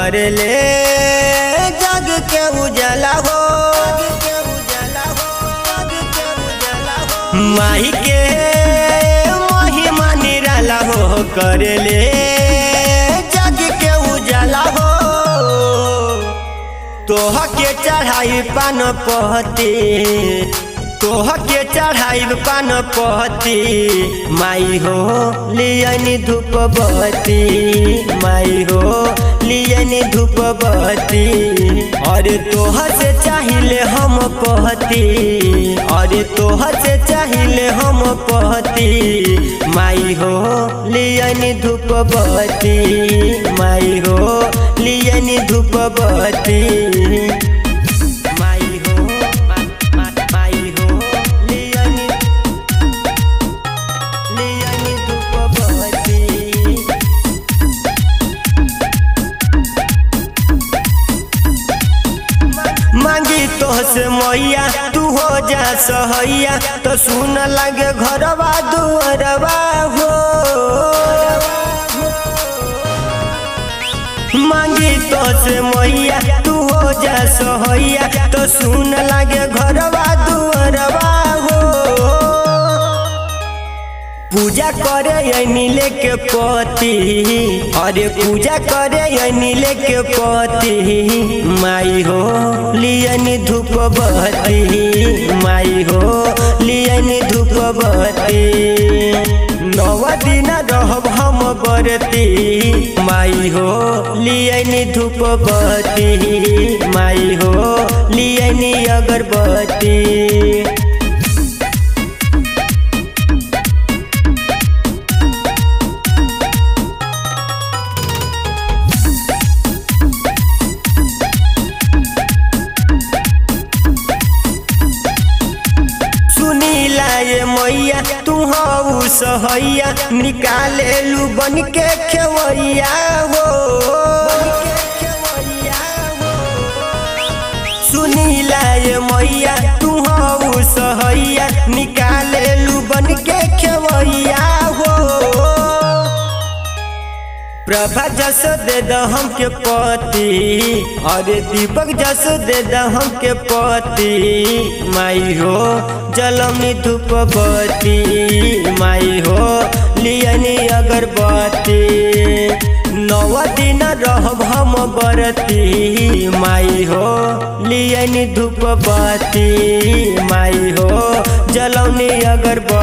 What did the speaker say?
कर ले जग के उजाला हो। माई के महिमा निराला हो कर ले जग के उजाला हो। तोह के चढ़ाई पान पहती, तोह के चढ़ाई पान पहती, माई हो लियनी धूप बत्ती, माई हो लियनी धूप बत्ती। और तोह से चाहिए हम पहती, और तोह से चाहिए हम पहती, माई हो लियनी धूप बत्ती, माई हो लियनी धूप बत्ती। मांगी तो से मैया तू हो जा सहैया, तो सुन लगे घरवा दुअरवा हो। मांगी तो से मैया तू हो जा सहैया, तो सुन लगे घरवा दुअरवा हो। पूजा करे नीले के पति, अरे पूजा करे नीले के पति, माई हो लियनी धूप बत्ती, माई हो लियनी धूप बत्ती। 9 दिन रहब हम बरती, माई हो लियनी धूप बत्ती, माई हो लियनी अगरबत्ती। मैया तू हो सहैया, निकाले लू बन के खेवैया हो। सुनीला ये मैया तू हो सहैया, निकाले लू बन के खेवैया हो। प्रभा जस दे द हमके पति, और दीपक जस दे द हमके पति, माई हो जलमनी धूप बत्ती, माई हो लियनी अगरबत्ती। 9 दिन रहब हम बरती, माई हो लियनी धूप बत्ती, माई हो जलमनी अगरबत्ती।